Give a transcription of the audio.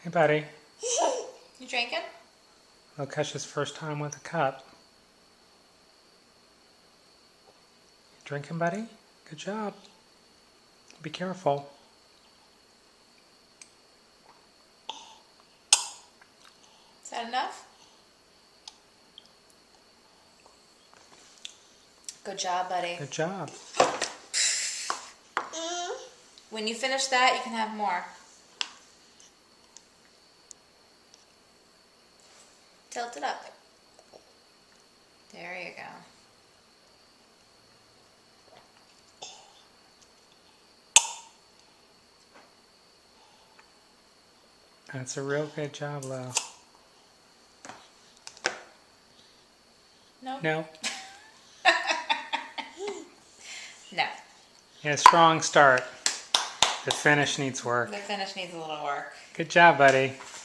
Hey, buddy. You drinking? Lokesh's first time with a cup. You drinking, buddy? Good job. Be careful. Is that enough? Good job, buddy. Good job. When you finish that, you can have more. Tilt it up. There you go. That's a real good job, Lo. Nope. No. No. Yeah, strong start. The finish needs work. The finish needs a little work. Good job, buddy.